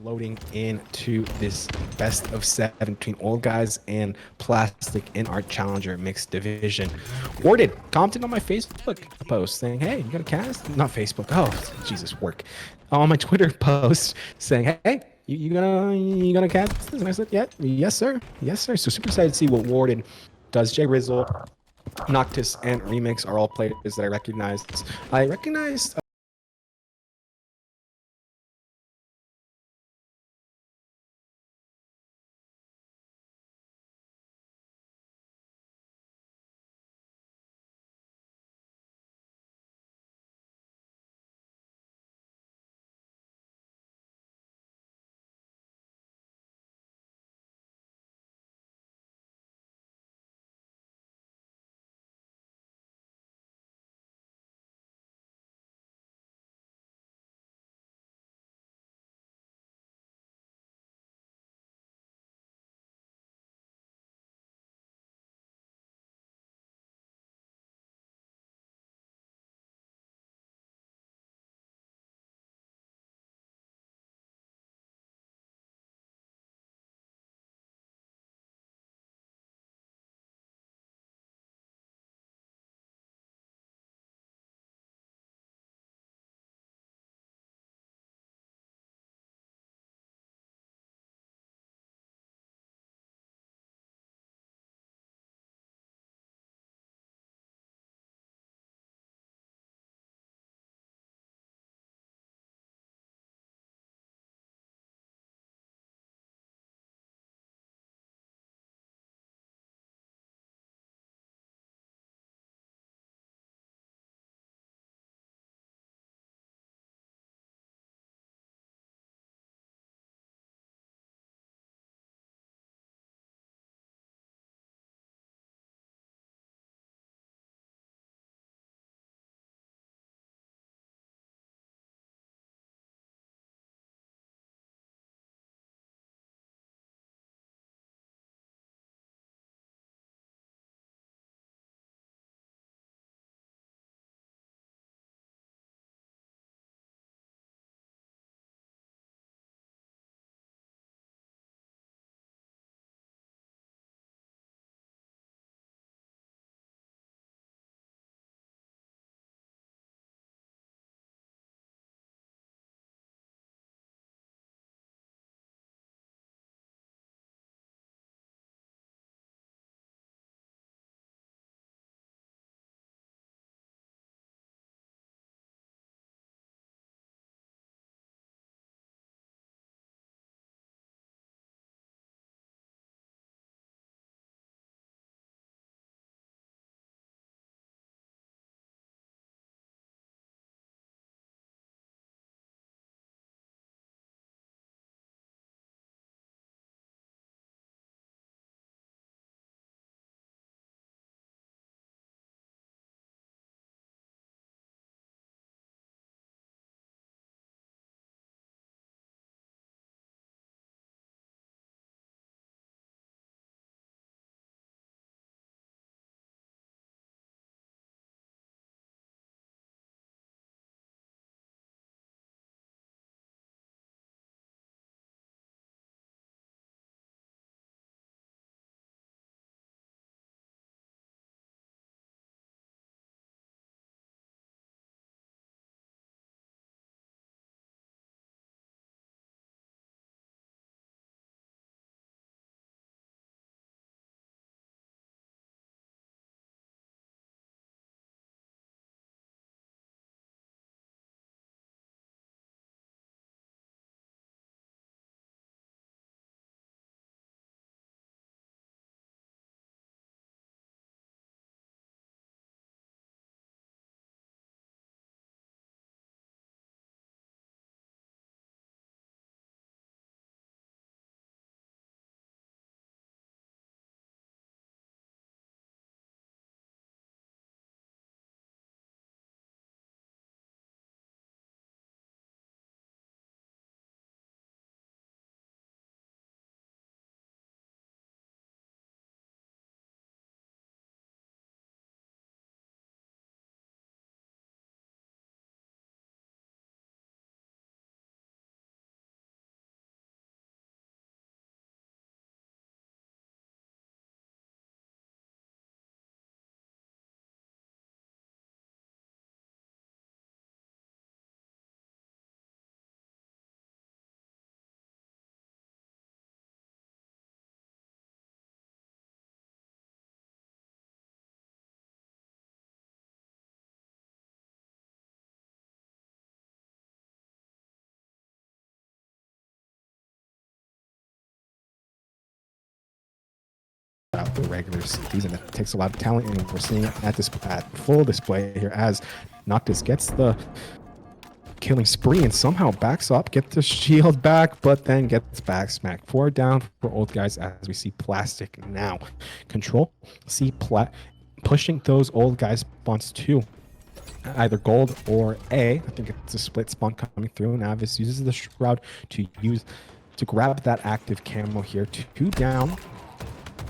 loading into this best of 7 between old guys and plastic in our challenger mixed division. Warded commented on my Facebook post saying, "Hey, you got a cast?" Not Facebook. Oh, Jesus, work. On my Twitter post saying, "Hey, you gonna cast this?" And I said, "Yeah, yes, sir, yes, sir." So super excited to see what Warden does. Jay Rizzle, Noctis, and Remix are all players that I recognize. I recognized throughout the regular season. It takes a lot of talent, and we're seeing it at full display here as Noctis gets the killing spree and somehow backs up, get the shield back, but then gets back smacked. 4 down for old guys as we see Plastic now. Control, see pushing those old guys spawns to either gold or A. I think it's a split spawn coming through. Navis uses the Shroud to grab that active camo here. 2 down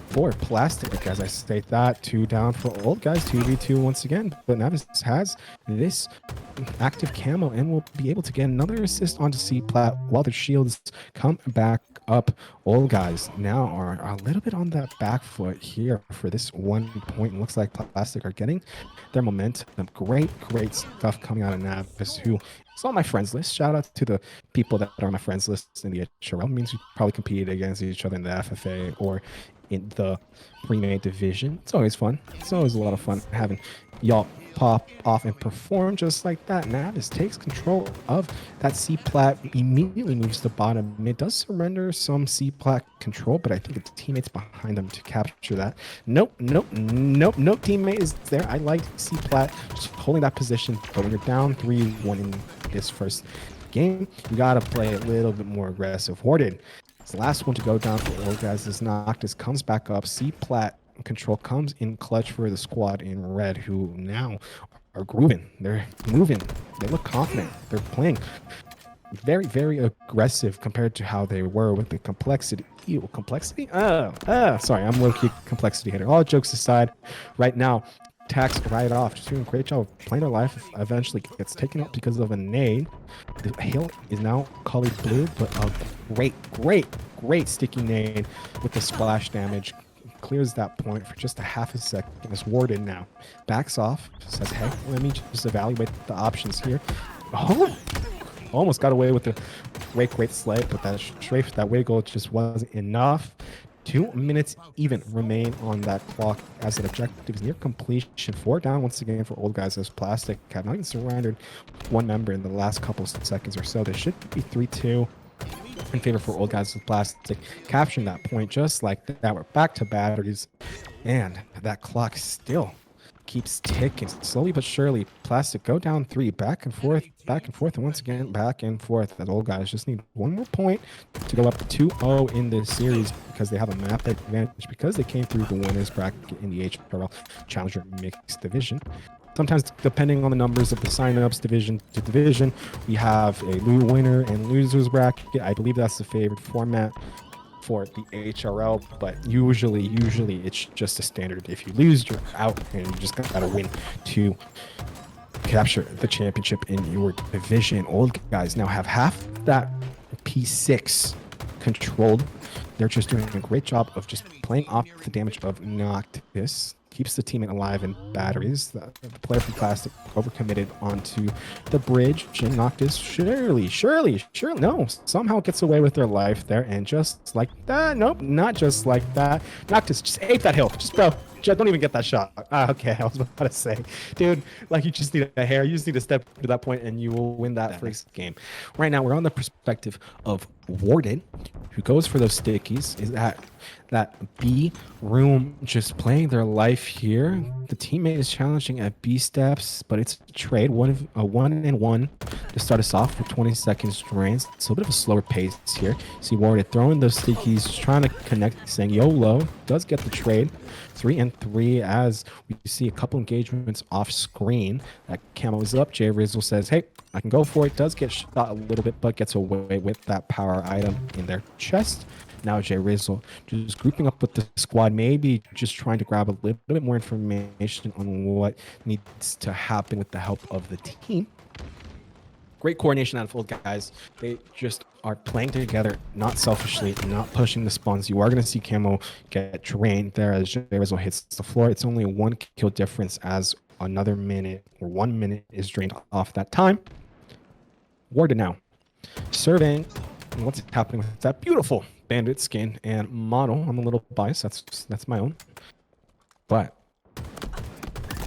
for Plastic, as I state that. 2 down for old guys. 2v2 once again. But Navis has this active camo and will be able to get another assist onto C-Plat while the shields come back up. Old guys now are a little bit on that back foot here for this 1 point. It looks like Plastic are getting their momentum. Great stuff coming out of Navis, who is on my friends list. Shout out to the people that are on my friends list in the HRL. It means we probably competed against each other in the FFA or in the pre-made division. It's always fun. It's always a lot of fun having y'all pop off and perform just like that. Navis takes control of that C-Plat, immediately moves to bottom mid, does surrender some C-Plat control, but I think it's teammates behind them to capture that. Nope, teammate is there. I like C-Plat just holding that position, but when you're down 3-1 in this first game, you gotta play a little bit more aggressive. Hoarded, it's the last one to go down for old guys. This Noctis comes back up. C-Plat control comes in clutch for the squad in red, who now are grooving. They're moving. They look confident. They're playing very aggressive compared to how they were with the complexity. Ew, complexity? Sorry, I'm low-key complexity hitter. All jokes aside, right now, Tax right off, just doing a great job of playing their life. Eventually gets taken out because of a nade. The hail is now colored blue, but a great sticky nade with the splash damage. Clears that point for just a half a second. Is warded now. Backs off. Says, hey, let me just evaluate the options here. Oh! Almost got away with the great slay, but that strafe, that wiggle just wasn't enough. 2 minutes even remain on that clock as an objective is near completion. 4 down once again for old guys as Plastic have not even surrendered one member in the last couple seconds or so. There should be 3-2 in favor for old guys with Plastic, capturing that point just like that. We're back to batteries, and that clock still keeps ticking slowly but surely. Plastic go down 3, back and forth, and once again back and forth. As old guys just need 1 more point to go up to 2-0 in this series because they have a map advantage because they came through the winners bracket in the HRL Challenger Mixed Division. Sometimes, depending on the numbers of the signups, division to division, we have a winner and losers bracket. I believe that's the favorite format for the HRL, but usually it's just a standard. If you lose, you're out, and you just gotta win to capture the championship in your division. Old guys now have half that P6 controlled. They're just doing a great job of just playing off the damage of Noctis. Keeps the teammate alive in batteries. The player from Plastic overcommitted onto the bridge, and Noctis surely, no, somehow gets away with their life there, and just like that, nope, not just like that, Noctis just ate that hill. Just, bro, don't even get that shot. Okay, I was about to say, dude, like, you just need a hair. You just need to step to that point, and you will win that first game. Right now, we're on the perspective of Warden, who goes for those stickies. Is that B room just playing their life here. The teammate is challenging at B steps, but it's a trade. A 1-and-1 to start us off with 20 seconds drains. It's a little bit of a slower pace here. See Warden throwing those stickies, just trying to connect, saying YOLO. Does get the trade. 3-and-3 as we see a couple engagements off screen. That camo is up. Jay Rizzle says, hey, I can go for it. Does get shot a little bit, but gets away with that power item in their chest. Now Jay Rizzle just grouping up with the squad, maybe just trying to grab a little bit more information on what needs to happen with the help of the team. Great coordination out of old guys. They just are playing together, not selfishly, not pushing the spawns. You are going to see camo get drained there as Jay Rizzle hits the floor. It's only a 1 kill difference as another minute or 1 minute is drained off that time. Warden now surveying what's happening with that beautiful bandit skin and model. I'm a little biased. That's my own. But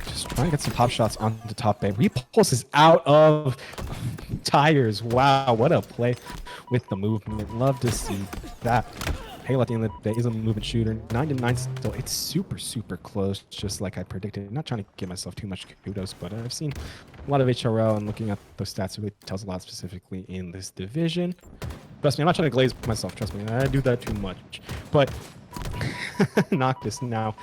just trying to get some pop shots on the top bay. Repulses out of tires. Wow, what a play with the movement. Love to see that. Halo at the end of the day is a movement shooter. 9-9 still. It's super, super close, just like I predicted. Not trying to give myself too much kudos, but I've seen a lot of HRL, and looking at those stats, it really tells a lot specifically in this division. Trust me, I'm not trying to glaze myself. Trust me, I do that too much. But Noctis now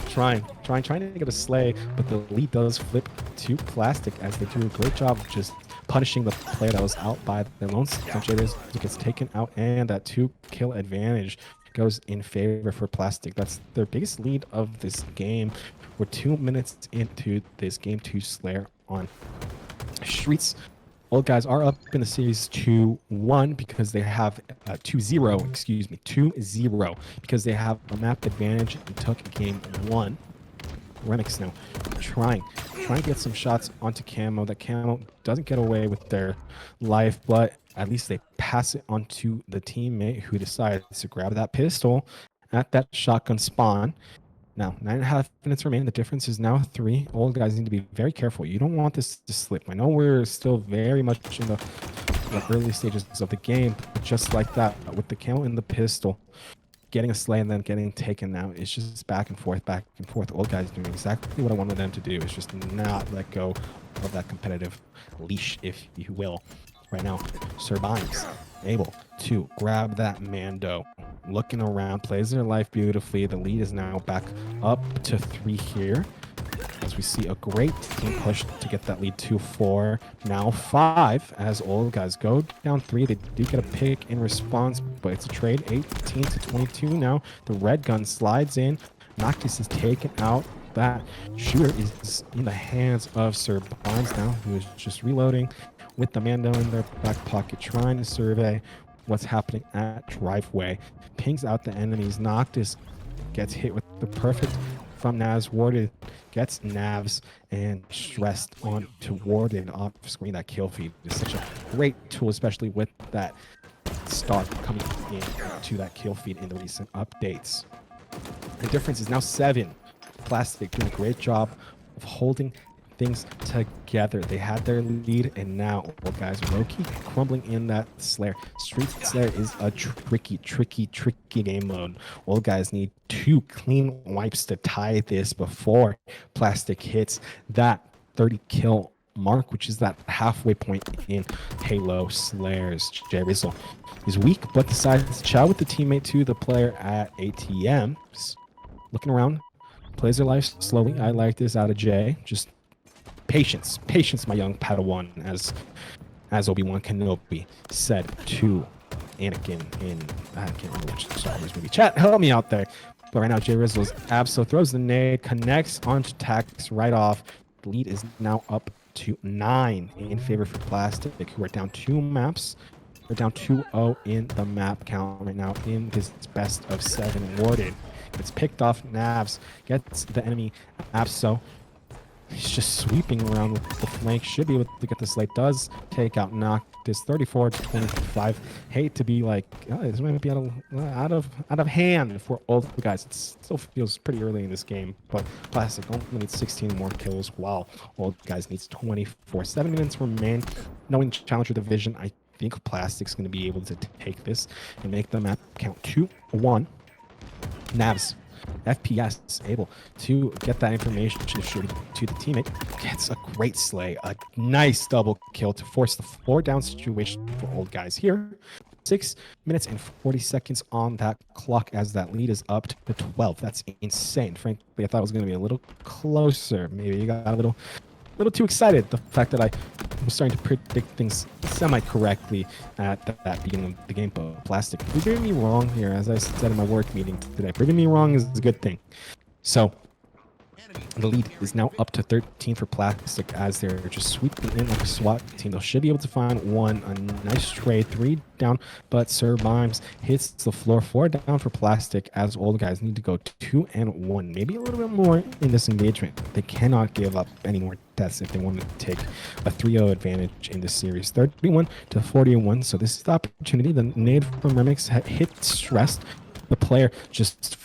trying to get a slay, but the lead does flip to Plastic as they do a great job of just punishing the player that was out by the lone Sanchez. It gets taken out, and that 2-kill advantage goes in favor for Plastic. That's their biggest lead of this game. We're 2 minutes into this game 2 Slayer on Streets. Old guys are up in the series 2-1 because they have 2-0, excuse me, 2-0 because they have a map advantage and took game 1. Remix now trying to get some shots onto Camo. That Camo doesn't get away with their life, but at least they pass it onto the teammate who decides to grab that pistol at that shotgun spawn. Now, 9.5 minutes remain. The difference is now 3. Old guys need to be very careful. You don't want this to slip. I know we're still very much in the early stages of the game, but just like that, with the Camo and the pistol, getting a slay and then getting taken out, it's just back and forth, back and forth. Old guys doing exactly what I wanted them to do. It's just not let go of that competitive leash, if you will. Right now, Sir Bynes able to grab that Mando. Looking around, plays their life beautifully. The lead is now back up to 3 here, as we see a great team push to get that lead to 4. Now 5, as old guys go down 3. They do get a pick in response, but it's a trade. 18-22 now. The red gun slides in. Noctis is taken out. That shooter is in the hands of Sir Bynes now, who is just reloading with the Mando in their back pocket, trying to survey what's happening at driveway. Pings out the enemies. Noctis gets hit with the perfect from Navs. Warded gets Navs and stressed on to Warded off screen. That kill feed is such a great tool, especially with that star coming in to that kill feed in the recent updates. The difference is now 7. Plastic doing a great job of holding things together. They had their lead, and now old guys are low-key crumbling in that Slayer. Street Slayer is a tricky game mode. Old guys need 2 clean wipes to tie this before Plastic hits that 30 kill mark, which is that halfway point in Halo Slayers. Jay Rizzle is weak, but decides to chow with the teammate to the player at ATMs. Looking around, plays their life slowly. I like this out of Jay. Just patience, my young Padawan, as Obi-Wan Kenobi said to Anakin in, I can't remember which Star Wars movie. Chat, help me out there. But right now, Jay Rizzle's Abso throws the nade, connects onto Tax right off. The lead is now up to 9 in favor for Plastic, who are down 2 maps. They're down 2-0 in the map count right now in this best of 7 Warded. It's picked off. Navs gets the enemy Abso. He's just sweeping around with the flank. Should be able to get the slate. Does take out Noctis 34-25. Hate to be like, oh, this might be out of hand for old guys. It still feels pretty early in this game, but Plastic only needs 16 more kills, while old guys needs 24. 7 minutes remain. Knowing Challenger Division, I think Plastic's going to be able to take this and make the map count 2-1. Navs FPS able to get that information to the teammate. Gets a great slay, a nice double kill to force the 4-down situation for old guys here. 6 minutes and 40 seconds on that clock as that lead is up to 12. That's insane. Frankly, I thought it was going to be a little closer. Maybe you got a little too excited. The fact that I was starting to predict things semi-correctly at that beginning of the game. But Plastic, proving me wrong here, as I said in my work meeting today. Proving me wrong is a good thing. So the lead is now up to 13 for Plastic as they're just sweeping in like a SWAT team. They should be able to find a nice trade, 3 down, but Sir Bynes hits the floor. 4 down for Plastic as old guys need to go 2-1, maybe a little bit more in this engagement. They cannot give up any more deaths if they want to take a 3-0 advantage in this series. 31-41, so this is the opportunity. The nade from Remix hit stressed. The player just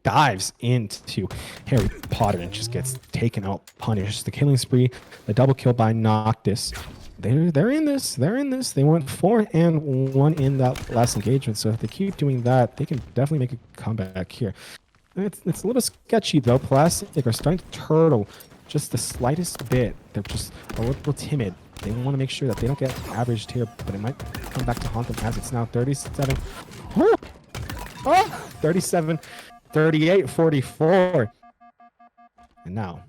dives into Harry Potter and just gets taken out, punished. The killing spree, the double kill by Noctis. they're in this. They're in this. They went 4-1 in that last engagement. So if they keep doing that, they can definitely make a comeback here. It's a little sketchy though. Plastic are starting to turtle just the slightest bit. They're just a little timid. They want to make sure that they don't get averaged here, but it might come back to haunt them as it's now 37. Oh, 37, 38, 44. And now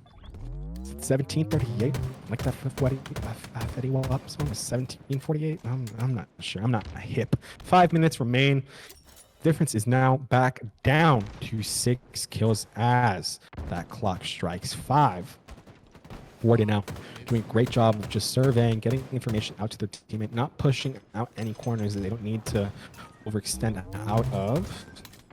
1738. Like that Fetty Wap song was 1748. I'm not sure. I'm not hip. 5 minutes remain. Difference is now back down to 6 kills as that clock strikes 5. Warden now doing a great job of just surveying, getting information out to their teammate, not pushing out any corners that they don't need to overextend out of.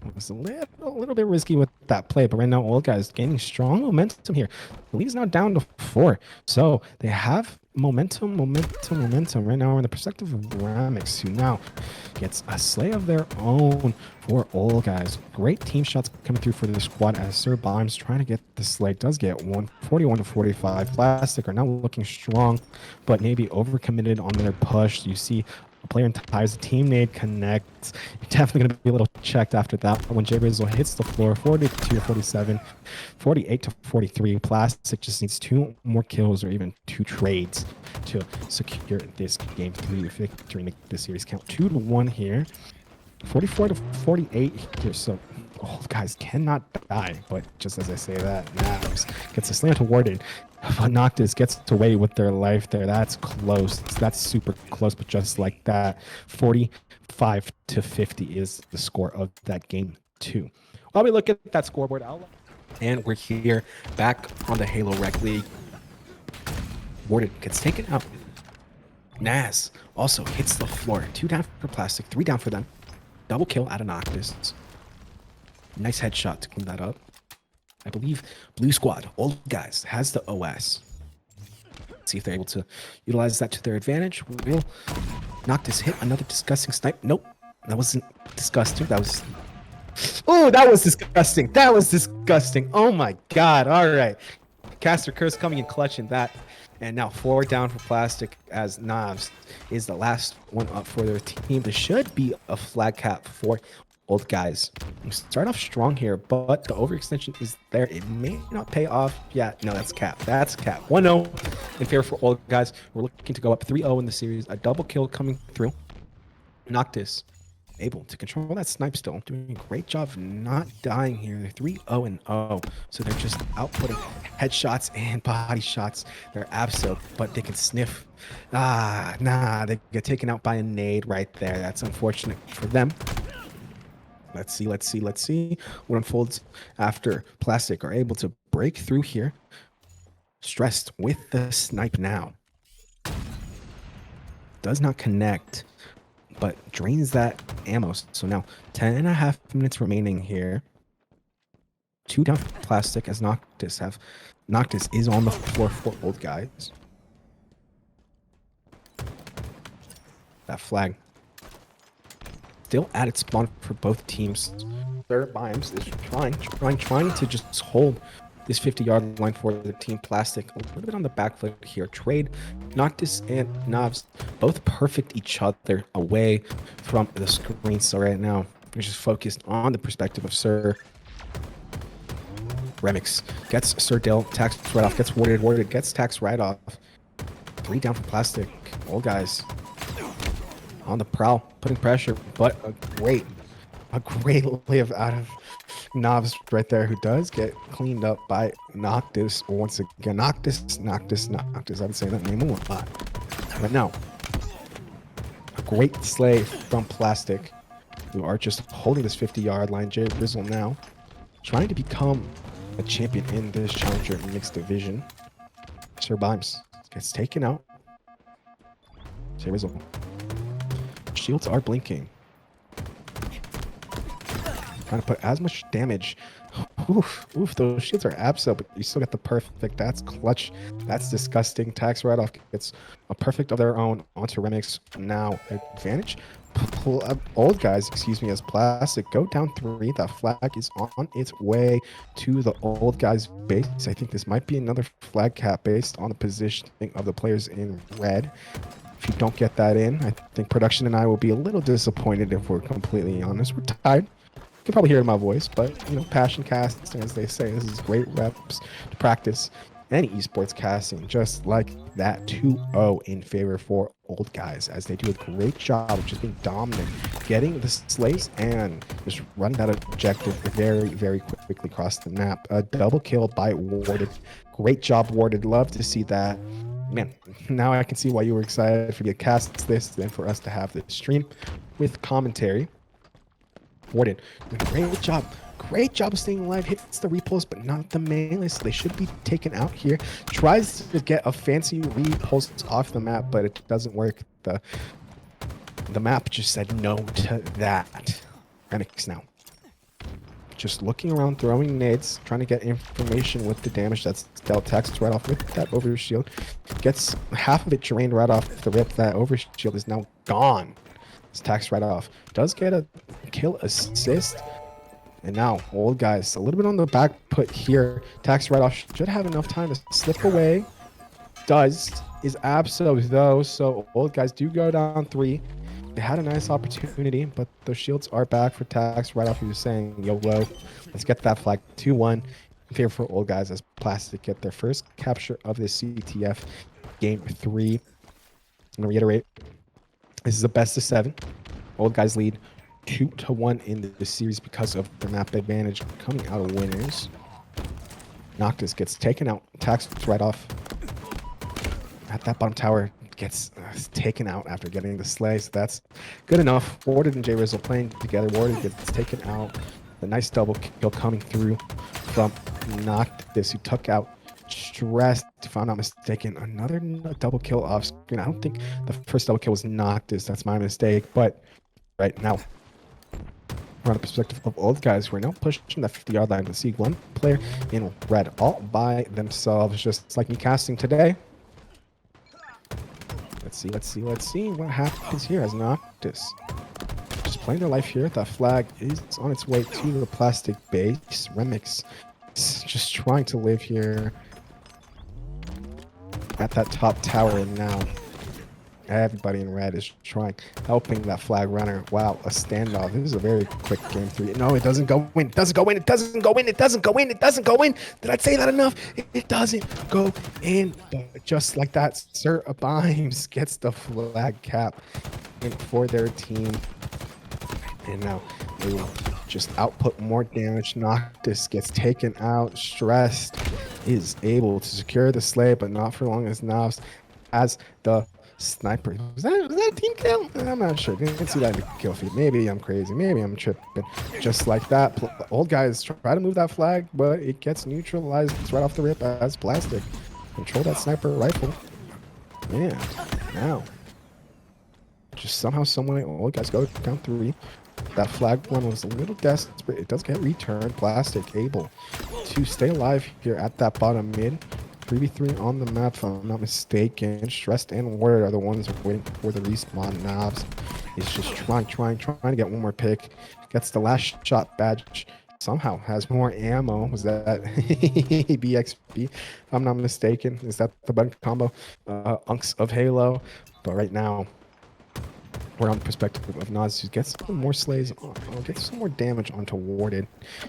It was a little bit risky with that play, but right now, Old Guys gaining strong momentum here. The lead is now down to 4, so they have momentum. Right now, we're in the perspective of Ramix, who now gets a slay of their own for Old Guys. Great team shots coming through for the squad as Sir Bimes trying to get the slay. Does get 141 to 45. Plastic are now looking strong, but maybe overcommitted on their push. You see a player in ties, the team nade connects. You're definitely going to be a little checked after that. When J Rizzle hits the floor, 42 to 47, 48 to 43. Plastic just needs 2 more kills or even 2 trades to secure this game 3 victory, make this series count 2-1 here. 44 to 48 here. So Old Guys cannot die, but just as I say that, Navs gets a slant awarded. But Noctis gets away with their life there. That's close. That's super close, but just like that, 45 to 50 is the score of that game 2. While we look at that scoreboard, and we're here back on the Halo Rec League. Warden gets taken out. Naz also hits the floor. 2 down for Plastic, 3 down for them. Double kill out of Noctis. Nice headshot to clean that up. I believe Blue Squad, Old Guys, has the OS. See if they're able to utilize that to their advantage. Will Noctis hit another disgusting snipe? Nope, that wasn't disgusting. That was... Oh, that was disgusting. That was disgusting. Oh my God. All right. Caster Curse coming in clutch in that. And now 4 down for Plastic as Navs is the last one up for their team. There should be a flag cap for Old Guys. We start off strong here, but the overextension is there. It may not pay off. Yeah, no, that's cap. That's cap. 1-0 in favor for Old Guys. We're looking to go up 3-0 in the series. A double kill coming through. Noctis able to control that snipe still. Doing a great job of not dying here. They're 3-0-0. So they're just outputting headshots and body shots. They're abso, but they can sniff. They get taken out by a nade right there. That's unfortunate for them. Let's see what unfolds after Plastic are able to break through here. Stressed with the snipe now. Does not connect, but drains that ammo. So now 10.5 minutes remaining here. 2 down for Plastic as Noctis is on the floor for Old Guys. That flag still at its spawn for both teams. Sir Bimes is trying to just hold this 50-yard line for the team. Plastic a little bit on the back foot here. Trade Noctis and Navs both perfect each other away from the screen. So right now we're just focused on the perspective of Sir. Remix gets Sir Dill, tax right off, gets warded, gets tax right off. 3 down for Plastic. Old Guys on the prowl, putting pressure, but a great live out of Navs right there, who does get cleaned up by Noctis once again. Noctis. I've been saying that name a lot. But now, a great slay from Plastic, who are just holding this 50-yard line. J Rizzle now trying to become a champion in this challenger mixed division. Sir Bimes gets taken out. J Rizzle. Shields are blinking. Trying to put as much damage. Oof, those shields are abso, but you still get the perfect. That's clutch. That's disgusting. Tax right off gets a perfect of their own onto Remix. Now advantage Old guys, excuse me, as plastic go down 3. That flag is on its way to the old guys base. I think this might be another flag cap based on the positioning of the players in red. If you don't get that in, I think production and I will be a little disappointed. If we're completely honest, we're tired. You can probably hear it in my voice, but passion casting, as they say, this is great reps to practice any esports casting, just like that. 2-0 in favor for old guys, as they do a great job of just being dominant, getting the slays and just run that objective very, very quickly across the map. A double kill by Warded. Great job, Warded. Love to see that. Man, now I can see why you were excited for me to cast this and for us to have this stream with commentary. Warden, great job. Great job of staying alive. Hits the repulse, but not the melee, so they should be taken out here. Tries to get a fancy repulse off the map, but it doesn't work. The map just said no to that. Renix now. Just looking around, throwing nades, trying to get information with the damage that's dealt. Text right off with that overshield. Gets half of it drained right off the rip. That overshield is now gone. It's taxed right off. Does get a kill assist. And now, old guys, a little bit on the back put here. Tax right off. Should have enough time to slip away. Does. Is absolute though. So old guys do go down 3. They had a nice opportunity, but the shields are back for tax right off. He was saying, YOLO. Let's get that flag. 2-1 in favor for old guys as Plastic get their first capture of this CTF game 3. I'm going to reiterate. This is a best of 7. Old guys lead 2-1 in the series because of the map advantage coming out of winners. Noctis gets taken out. Taxed right off. At that bottom tower, gets taken out after getting the slay, so that's good enough. Warded and J-Rizzle playing together. Warded gets taken out. The nice double kill coming through from Noctis, who took out Stressed, if I'm not mistaken. Another double kill off screen. I don't think the first double kill was Noctis. That's my mistake. But right now, from the perspective of old guys, we're now pushing that 50-yard line to see one player in red all by themselves, just like me casting today. Let's see what happens here as Noctis just playing their life here. That flag is on its way to the plastic base. Remix is just trying to live here at that top tower, and now everybody in red is helping that flag runner. Wow, a standoff. This is a very quick game 3. No, it doesn't go in. It doesn't go in. It doesn't go in. It doesn't go in. It doesn't go in. Did I say that enough? It doesn't go in. But just like that, Sir Abimes gets the flag cap in for their team. And now they will just output more damage. Noctis gets taken out. Stressed is able to secure the slay, but not for long as Knobs as the sniper. Was that a team kill? I'm not sure. Didn't see that in the kill feed. Maybe I'm crazy. Maybe I'm tripping. Just like that, old guys try to move that flag, but it gets neutralized right off the rip as Plastic control that sniper rifle. Man, now just somehow, someway, old guys go down 3. That flag one was a little desperate. It does get returned. Plastic able to stay alive here at that bottom mid. 3v3 on the map, if I'm not mistaken. Stressed and Ward are the ones waiting for the respawn. Knobs is just trying to get one more pick. Gets the last shot badge. Somehow has more ammo. Was that BXB? If I'm not mistaken. Is that the button combo? Unks of Halo. But right now, we're on the perspective of Nas, who gets some more slays, gets some more damage onto Warded.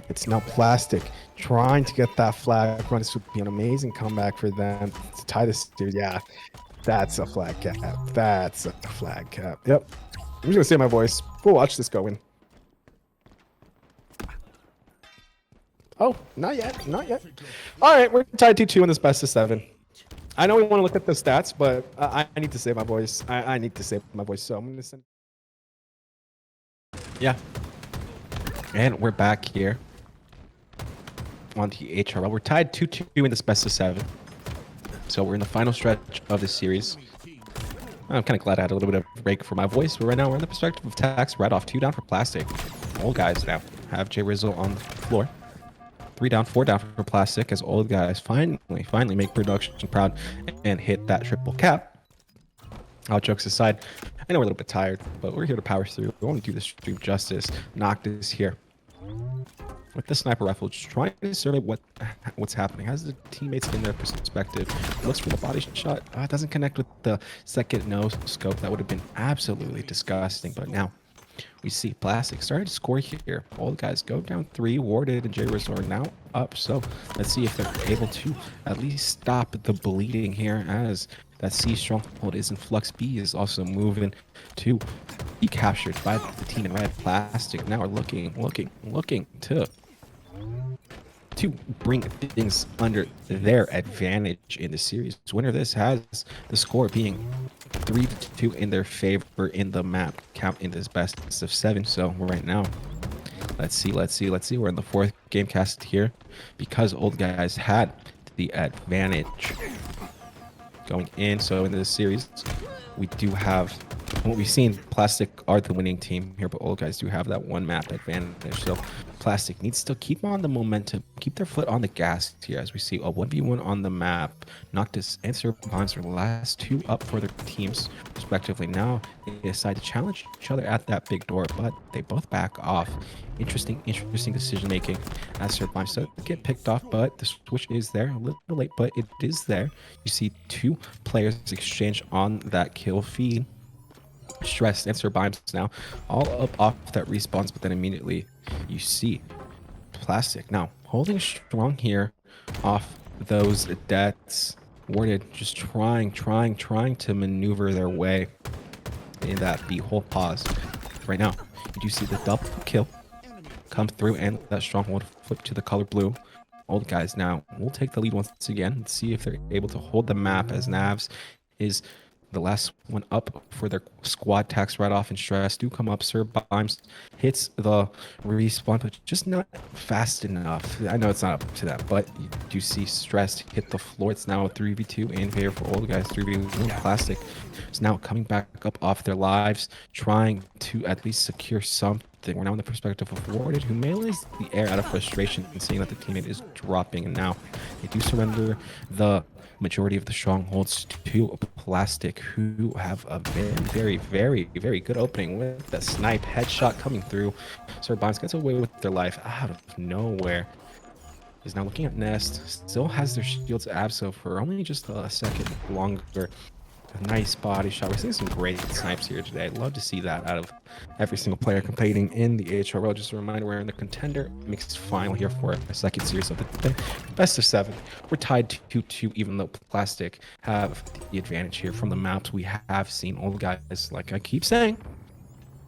It's now Plastic trying to get that flag run. This would be an amazing comeback for them to tie this series. Yeah, that's a flag cap. That's a flag cap. Yep. I'm just gonna say my voice. We'll watch this go in. Oh, not yet. Not yet. All right, we're tied 2-2 in this best of 7. I know we want to look at the stats, but I need to save my voice. I need to save my voice, so I'm going to send... Yeah. And we're back here on the HRL. We're tied 2-2 in this best of 7. So we're in the final stretch of this series. I'm kind of glad I had a little bit of a break for my voice, but right now we're in the perspective of Tax right off. 2 down for Plastic. Old guys now have J-Rizzle on the floor. 3 down, 4 down for Plastic as old guys finally make production proud and hit that triple cap. All jokes aside, I know we're a little bit tired, but we're here to power through. We want to do the stream justice. Noctis here with the sniper rifle, just trying to survey what's happening. Has the teammates in their perspective? Looks for the body shot. It doesn't connect with the second no scope. That would have been absolutely disgusting. But now we see Plastic starting to score here. All the guys go down 3. Warded and J-Resort now up. So let's see if they're able to at least stop the bleeding here, as that C stronghold is in flux. B is also moving to be captured by the team in red. Plastic now are looking to bring things under their advantage in the series. Winner of this has the score being 3-2 in their favor in the map count in this best of 7. So right now, let's see. We're in the 4th game cast here because old guys had the advantage going in. So in this series, we do have what we've seen. Plastic are the winning team here, but old guys do have that one map advantage. So Plastic needs to keep on the momentum, keep their foot on the gas here, as we see a 1v1 on the map. Noctis and Serpons are the last 2 up for their teams respectively. Now they decide to challenge each other at that big door, but they both back off. Interesting decision making as Serpons get picked off, but the switch is there. A little late, but it is there. You see 2 players exchange on that kill feed. Stressed and Survives now all up off that respawns, but then immediately you see Plastic now holding strong here off those deaths. Warded just trying to maneuver their way in that behold pause. Right now you do see the double kill come through and that stronghold flip to the color blue. Old guys now will take the lead once again and see if they're able to hold the map, as Navs is the last one up for their squad. Tax right off and Stress do come up. Sir Bimes hits the respawn, but just not fast enough. I know it's not up to that, but you do see Stress hit the floor. It's now a 3v2 in favor for old guys. 3v1 Plastic is now coming back up off their lives, trying to at least secure something. We're now in the perspective of Warded, who melees the air out of frustration and seeing that the teammate is dropping. And now they do surrender the majority of the strongholds to Plastic, who have a very good opening with the snipe headshot coming through. Sir Bonds gets away with their life out of nowhere. Is now looking at Nest, still has their shields Abso for only just a second longer. A nice body shot. We're seeing some great snipes here today. I'd love to see that out of every single player competing in the HRL. Just a reminder, we're in the contender mixed final here for a second series of the best of 7. We're tied 2-2, even though Plastic have the advantage here from the maps. We have seen old guys, like I keep saying,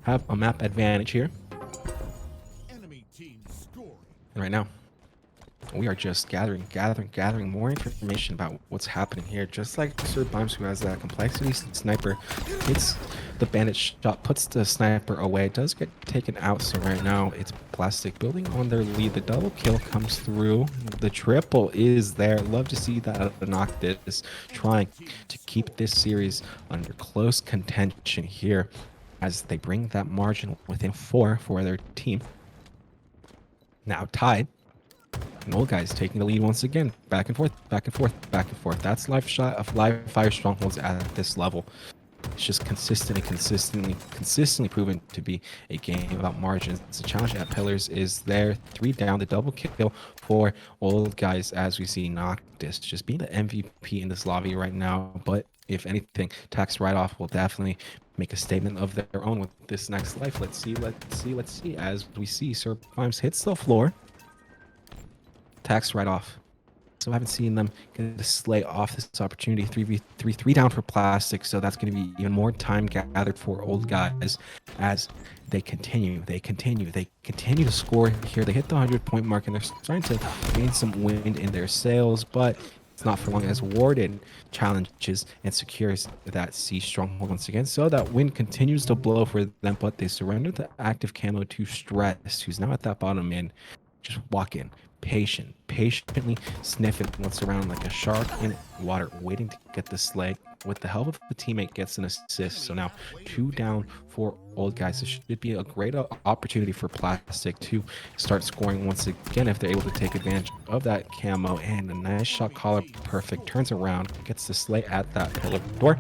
have a map advantage here. Enemy team scoring. And right now, we are just gathering more information about what's happening here. Just like Sir Bimes, who has that complexity sniper, hits the bandit shot, puts the sniper away, does get taken out. So right now it's Plastic building on their lead. The double kill comes through. The triple is there. Love to see that Noctis trying to keep this series under close contention here as they bring that margin within 4 for their team. Now tied. And old guys taking the lead once again. Back and forth. That's live shot of live fire strongholds at this level. It's just consistently proven to be a game about margins. The challenge at Pillars is there. 3 down, the double kill for old guys, as we see Noctis just being the MVP in this lobby right now. But if anything, Tax right off will definitely make a statement of their own with this next life. Let's see. As we see, Sir Bimes hits the floor. Tax right off. So I haven't seen them get a slay off this opportunity. 3v3, 3 down for Plastic. So that's going to be even more time gathered for old guys as they continue to score here. They hit the 100-point mark and they're starting to gain some wind in their sails, but it's not for long as Warded challenges and secures that C stronghold once again. So that wind continues to blow for them, but they surrender the active camo to Stress, who's now at that bottom mid. Just walk in. Patiently sniffing what's around like a shark in water, waiting to get the slay. With the help of the teammate, gets an assist. So now 2 down for old guys. This should be a great opportunity for Plastic to start scoring once again if they're able to take advantage of that camo. And a nice shot caller, perfect, turns around, gets the slay at that pillar door.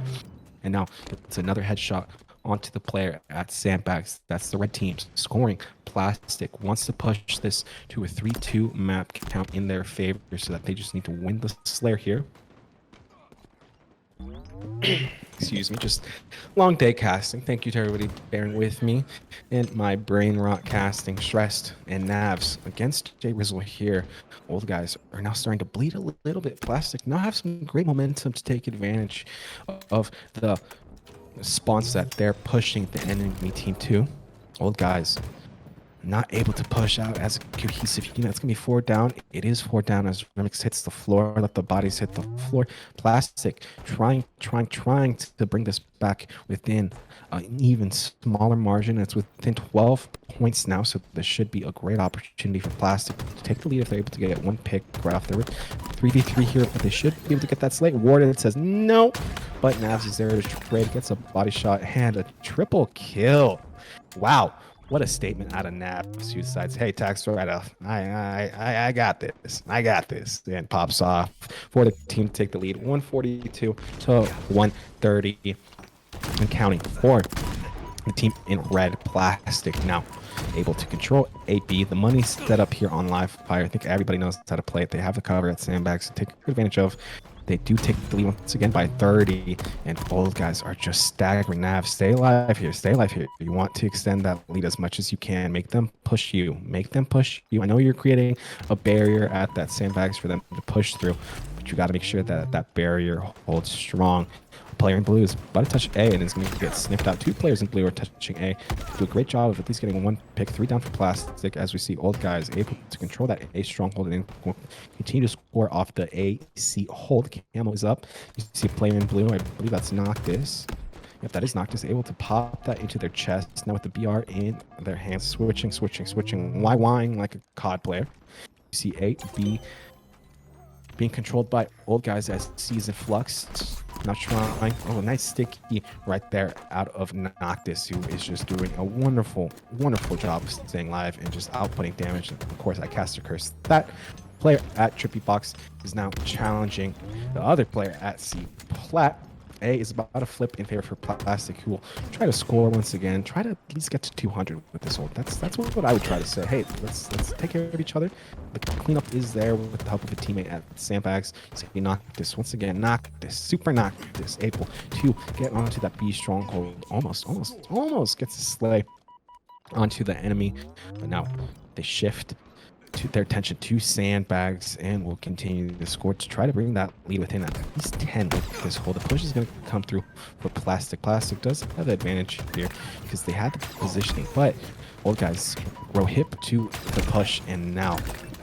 And now it's another headshot onto the player at Sandbags. That's the red team scoring. Plastic wants to push this to a 3-2 map count in their favor so that they just need to win the Slayer here. Excuse me, just long day casting. Thank you to everybody bearing with me and my brain rot casting, stressed and navs against Jay Rizzle here. Old guys are now starting to bleed a little bit. Plastic now have some great momentum to take advantage of the spawns that they're pushing the enemy team to. Old guys not able to push out as a cohesive unit. It's gonna be 4 down. It is 4 down as Remix hits the floor. Let the bodies hit the floor. Plastic trying to bring this back within an even smaller margin. It's within 12 points now, so this should be a great opportunity for Plastic to take the lead if they're able to get one pick right off the rip. 3v3 here, but they should be able to get that slate. Warden says no, but Navs is there to trade, gets a body shot and a triple kill. Wow. What a statement out of Navs, who decides, hey, tax write-off, I got this. I got this. And pops off for the team to take the lead, 142 to 130 and counting for the team in red. Plastic now able to control AB. The money set up here on live fire. I think everybody knows how to play it. They have the cover at Sandbags to take advantage of. They do take the lead once again by 30, and old guys are just staggering. Nav, stay alive here. Stay alive here. You want to extend that lead as much as you can. Make them push you. Make them push you. I know you're creating a barrier at that Sandbags for them to push through, but you got to make sure that that barrier holds strong. Player in blue is about to touch A and is going to get sniffed out. 2 players in blue are touching A. Do a great job of at least getting 1 pick. 3 down for Plastic as we see old guys able to control that A stronghold and continue to score off the AC hold. Camo is up. You see a player in blue. I believe that's Noctis. Yep, that is Noctis, able to pop that into their chest. Now with the BR in their hands, switching. Why-whying like a COD player. You see A, B being controlled by old guys as C's in flux. Not trying. Oh, a nice sticky right there out of Noctis, who is just doing a wonderful job of staying live and just outputting damage. And of course, I cast a curse. That player at Trippy Box is now challenging the other player at C Plat. A is about to flip in favor for Plastic, who will try to score once again. Try to at least get to 200 with this ult. That's what I would try to say. Hey, let's take care of each other. The cleanup is there with the help of a teammate at Sandbags. So he knocked this once again. Knocked this. Super knocked this. Able to get onto that B stronghold. Almost gets a slay onto the enemy. But now they shift to their attention to Sandbags and will continue to score to try to bring that lead within at least 10 with this hold. The push is going to come through for Plastic. Plastic does have the advantage here because they had the positioning, but old guys grow hip to the push, and now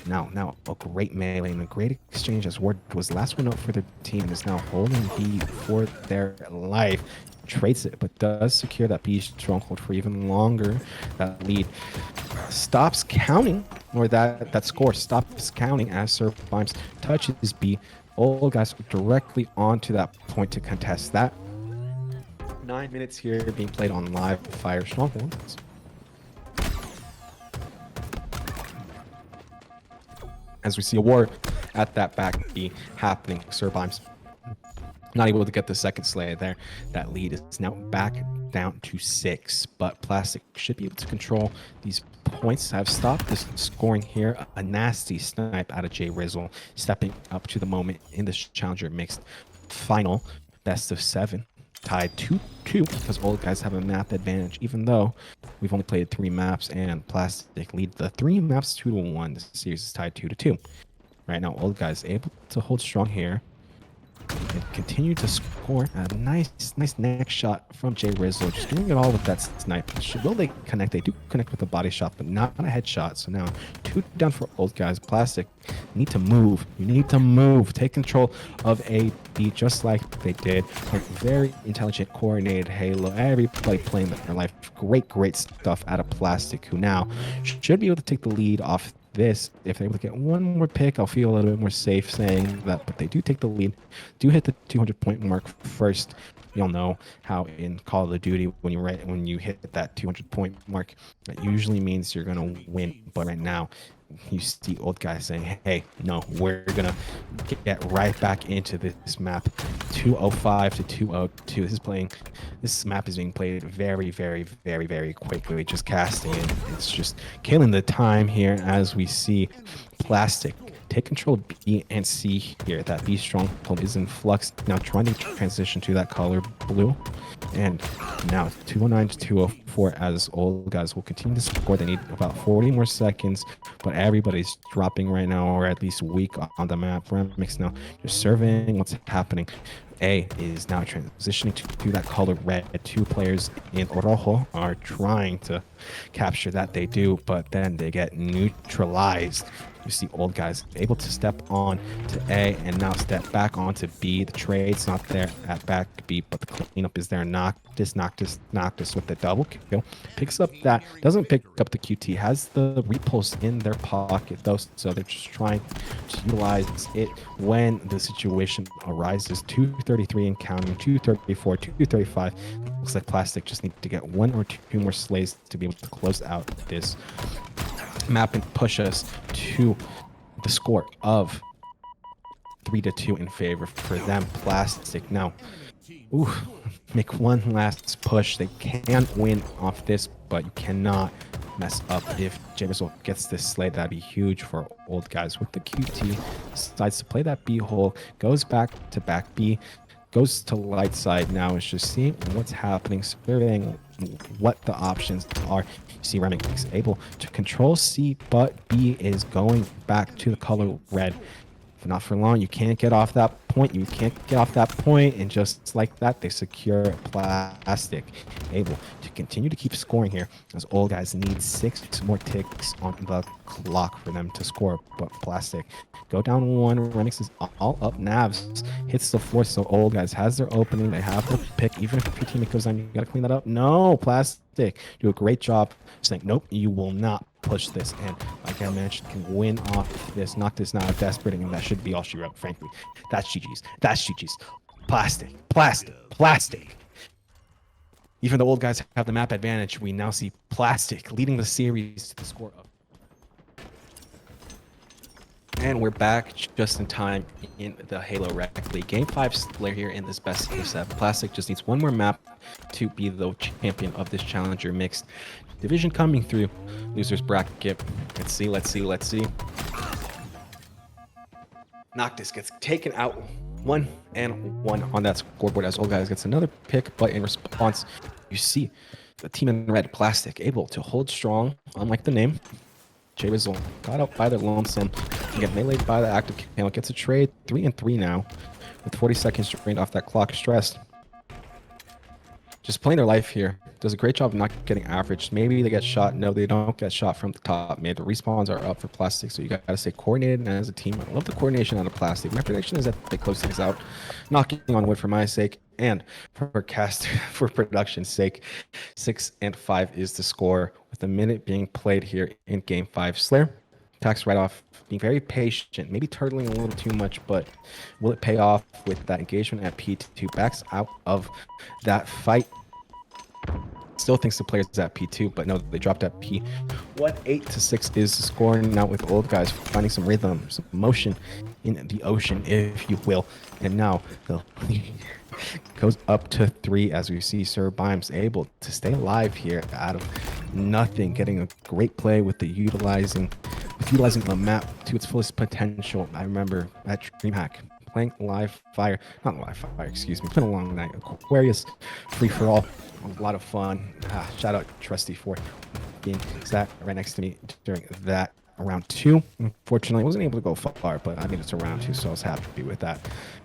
a great melee and a great exchange as Ward was the last one up for their team and is now holding B for their life. Trades it, but does secure that B stronghold for even longer. That lead stops counting, or that score stops counting as Sir Bimes touches B. Old guys directly onto that point to contest that. 9 minutes here being played on live fire strongholds. As we see a war at that back B happening, Sir Bimes not able to get the second slay there. That lead is now back down to 6, but Plastic should be able to control these points. Have stopped this scoring here. A nasty snipe out of Jay Rizzle, stepping up to the moment in this Challenger Mixed final. Best of 7, tied 2-2 because old guys have a map advantage, even though we've only played 3 maps and Plastic lead the 3 maps 2-1. The series is tied 2-2. Right now, old guys able to hold strong here and continue to score. A nice neck shot from Jay Rizzle, just doing it all with that snipe. Will they connect? They do connect with a body shot, but not a headshot. So now 2 down for old guys. Plastic need to move. You need to move. Take control of A, B, just like they did. A very intelligent, coordinated Halo. Everybody playing their life. Great stuff out of Plastic, who now should be able to take the lead off this. If they're able to get one more pick, I'll feel a little bit more safe saying that, but they do take the lead, do hit the 200 point mark first. You'll know how in Call of Duty, when you hit that 200 point mark, that usually means you're gonna win. But right now, you see old guys saying, hey, no, we're gonna get right back into this map. 205 to 202. This map is being played very, very, very, very quickly. Just casting it. It's just killing the time here as we see Plastic take control of B and C here. That B stronghold is in flux. Now trying to transition to that color blue. And now 209 to 204 as old guys will continue to score. They need about 40 more seconds, but everybody's dropping right now, or at least weak on the map. Remix now just surveying what's happening. A is now transitioning to that color red. Two players in Orojo are trying to capture that. They do, but then they get neutralized. You see old guys able to step on to A and now step back onto B. The trade's not there at back B, but the cleanup is there. Noctis with the double kill. Picks up that, doesn't pick up the QT, has the repulse in their pocket though, so they're just trying to utilize it when the situation arises. 233 and counting, 234, 235. Looks like Plastic just need to get one or two more slays to be able to close out this map and push us to the score of 3-2 in favor for them. Plastic now make one last push. They can win off this, but you cannot mess up. If James gets this slay, that'd be huge for old guys. With the QT, decides to play that B hole, goes back to back B, goes to light side. Now is just seeing what's happening, surveying what the options are. You see Remix is able to control C, but B is going back to the color red. But not for long. You can't get off that point. You can't get off that point, and just like that, they secure Plastic. Able to continue to keep scoring here, as old guys need 6 more ticks on the clock for them to score. But Plastic go down one. Remix is all up. Navs hits the floor, so old guys has their opening. They have their pick. Even if your teammate goes down, you gotta clean that up. No, Plastic do a great job saying, nope, you will not push this, and like I mentioned, can win off this. Knock this now desperate, and that should be all she wrote, frankly. That's GG's. That's GG's. Plastic. Even though old guys have the map advantage, we now see Plastic leading the series to the score of. And we're back just in time in the Halo Rec League. Game 5 Slayer here in this best of 7. Plastic just needs one more map to be the champion of this Challenger Mixed Division coming through. Losers bracket. Let's see. Noctis gets taken out 1-1 on that scoreboard as old guys gets another pick, but in response, you see the team in red, Plastic, able to hold strong, unlike the name. J-Rizzle got out by the lonesome and get meleeed by the active camo. Gets a trade 3-3 now with 40 seconds drained off that clock. Stressed. Just playing their life here. Does a great job of not getting averaged. Maybe they get shot. No, they don't get shot from the top mid. The respawns are up for Plastic, so you got to stay coordinated as a team. I love the coordination out of Plastic. My prediction is that they close things out. Knocking on wood for my sake and for production's sake. 6-5 is the score with a minute being played here in Game 5. Slayer attacks right off, being very patient, maybe turtling a little too much, but will it pay off with that engagement at P2? Backs out of that fight. Still thinks the players at P2, but no, they dropped at P1. 8-6 is the score. Now with old guys finding some rhythm, some motion in the ocean, if you will. And now the lead goes up to 3 as we see Sir Bimes able to stay alive here out of nothing, getting a great play with the utilizing the map to its fullest potential. I remember at DreamHack playing live fire, not live fire, excuse me. It's been a long night. Aquarius free for all, a lot of fun. Shout out Trusty for being sat right next to me during that round 2. Unfortunately, I wasn't able to go far, but I made it to round 2, so I was happy with that.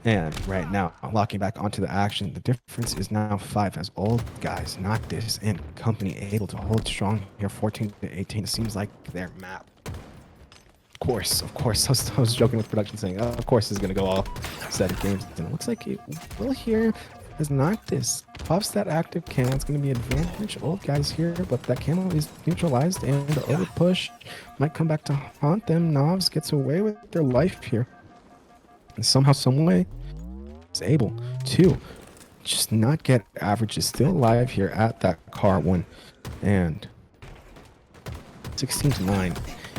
And right now, locking back onto the action, the difference is now 5 as old guys, Noctis and company able to hold strong here. 14-18. It seems like their map. Of course. I was joking with production saying, oh, of course, it's going to go all 7 games. And it looks like it will here as Noctis pops that active camo. It's going to be advantage old guys here, but that camo is neutralized, and the over push might come back to haunt them. Novs gets away with their life here. And somehow, some way, is able to just not get average. Is still alive here at that car 1. And 16-9.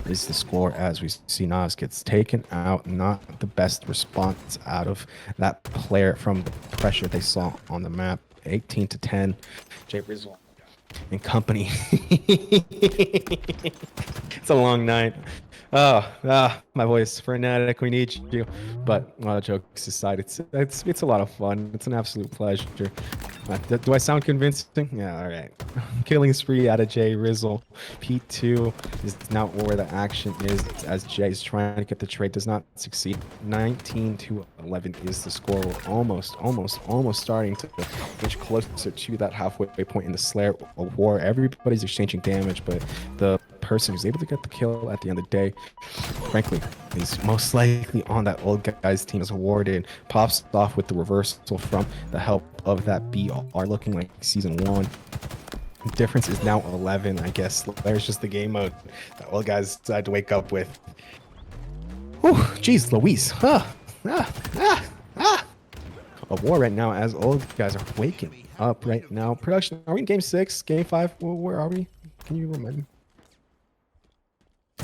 is the score as we see Nas gets taken out. Not the best response out of that player from the pressure they saw on the map. 18 to 10. Jay Rizzle and company. It's a long night. My voice, Frenetic, we need you. But jokes aside, it's a lot of fun. It's an absolute pleasure. Do I sound convincing? Yeah, all right. Killing spree out of Jay Rizzle. P2 is not where the action is, as Jay is trying to get the trade, does not succeed. 19 to 11 is the score. We're almost starting to inch closer to that halfway point in the Slayer war. Everybody's exchanging damage, but the person who's able to get the kill at the end of the day, frankly, is most likely on that old guy's team, is awarded. Pops off with the reversal from the help of that BR, looking like season 1. The difference is now 11, I guess. There's just the game mode that old guys decided to wake up with. Whew, jeez Louise. A war right now as old guys are waking up right now. Production, are we in game 6? Game 5? Where are we? Can you remind me?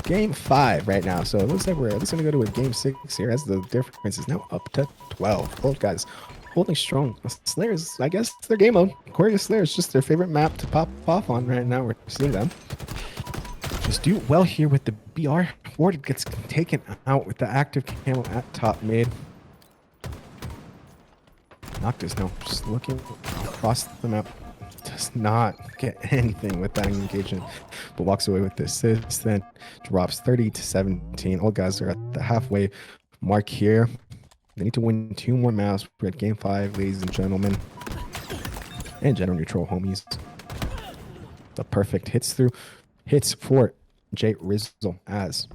Game 5 right now, so it looks like we're at least going to go to a game 6 here, as the difference is now up to 12. Old guys holding strong. Slayers, I guess their game mode. Courier Slayer is just their favorite map to pop off on right now. We're seeing them just do well here with the BR. Ward gets taken out with the active camo at top mid. Noctis now just looking across the map. Does not get anything with that engagement, but walks away with the assist, then drops 30 to 17. All guys are at the halfway mark here. They need to win 2 more maps. We're at game 5, ladies and gentlemen, and general neutral homies. The perfect hits for Jay Rizzle as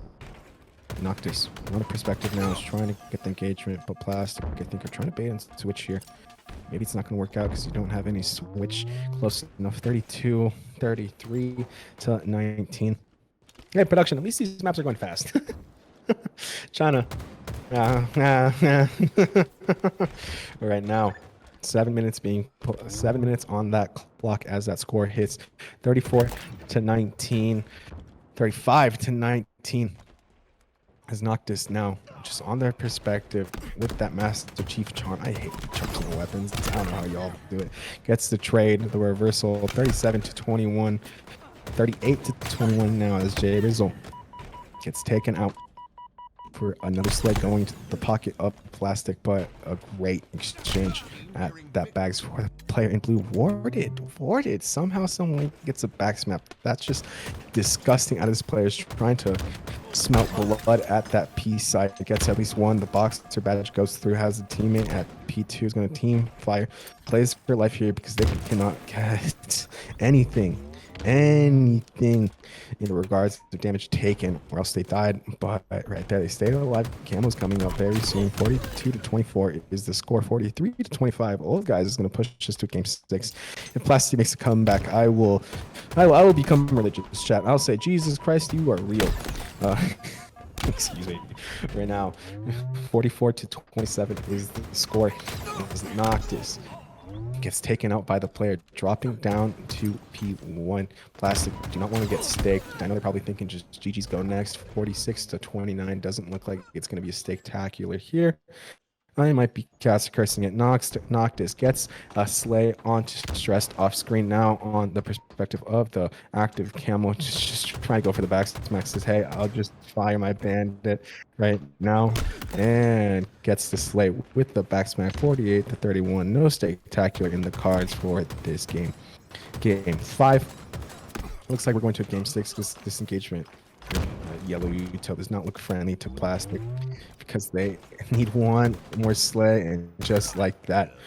Noctis. Another perspective now is trying to get the engagement, but Plastic, I think, are trying to bait and switch here. Maybe it's not going to work out because you don't have any switch close enough. 32, 33 to 19. Hey, production, at least these maps are going fast. China. Right now, 7 minutes on that clock as that score hits. 34 to 19. 35 to 19. As Noctis now just on their perspective with that Master Chief charm. I hate chumps on the weapons. I don't know how y'all do it. Gets the trade, the reversal. 37 to 21. 38 to 21 now as Jay Rizzle gets taken out for another sled going to the pocket of Plastic, but a great exchange at that bags for the player in blue. Warded. Somehow, some way gets a back snap. That's just disgusting out of this players trying to smelt blood at that P side. It gets at least one. The boxer badge goes through, has a teammate at P2 is going to team fire. Plays for life here because they cannot get anything in regards to damage taken, or else they died. But right there, they stayed alive. Camo's coming up very soon. 42 to 24 is the score. 43 to 25. Old guys is going to push us to game 6. If Plastic makes a comeback, I will become religious, chat. I'll say, Jesus Christ, you are real. Excuse me. Right now, 44 to 27 is the score. Is Noctis gets taken out by the player, dropping down to P1. Plastic do not want to get staked. I know they're probably thinking just GG's go next. 46 to 29 doesn't look like it's going to be a spectacular here. I might be cursing it. Noctis gets a slay onto stressed off screen now on the perspective of the active camo. Just trying to go for the back smack. Says, hey, I'll just fire my bandit right now. And gets the slay with the back smack. 48 to 31. No spectacular in the cards for this game. Game 5. Looks like we're going to a game 6 because this engagement. Yellow Util does not look friendly to Plastic because they need one more slay, and just like that,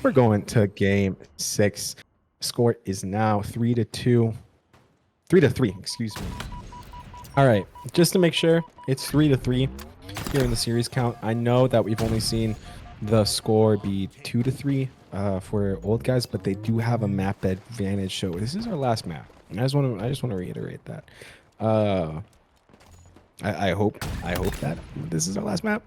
we're going to game 6. Score is now 3 to 3, excuse me. All right, just to make sure, it's 3 to 3 here in the series count. I know that we've only seen the score be 2 to 3 for old guys, but they do have a map advantage. So this is our last map. I just want to reiterate that. I hope that this is our last map.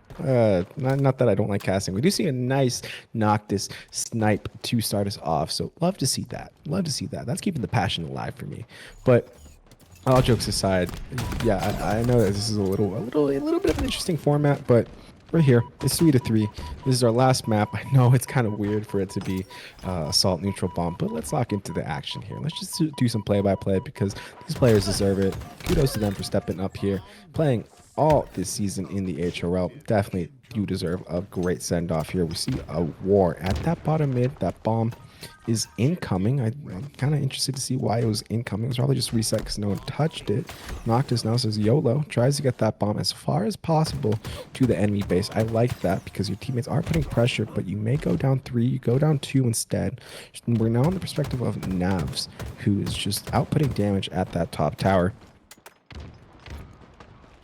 Not that I don't like casting. We do see a nice Noctis snipe to start us off, so love to see that. That's keeping the passion alive for me. But All jokes aside, yeah, I know that this is a little bit of an interesting format, but we're here. It's 3-3. This is our last map. I know it's kind of weird for it to be assault neutral bomb, but let's lock into the action here. Let's just do some play-by-play because these players deserve it. Kudos to them for stepping up here, playing all this season in the HRL. Definitely do deserve a great send-off here. We see a war at that bottom mid. That bomb is incoming. I'm kind of interested to see why it was incoming. It was probably just reset because no one touched it. Noctis now says YOLO, tries to get that bomb as far as possible to the enemy base. I like that because your teammates are putting pressure, but you may go down 3, you go down 2 instead. We're now in the perspective of Navs, who is just outputting damage at that top tower.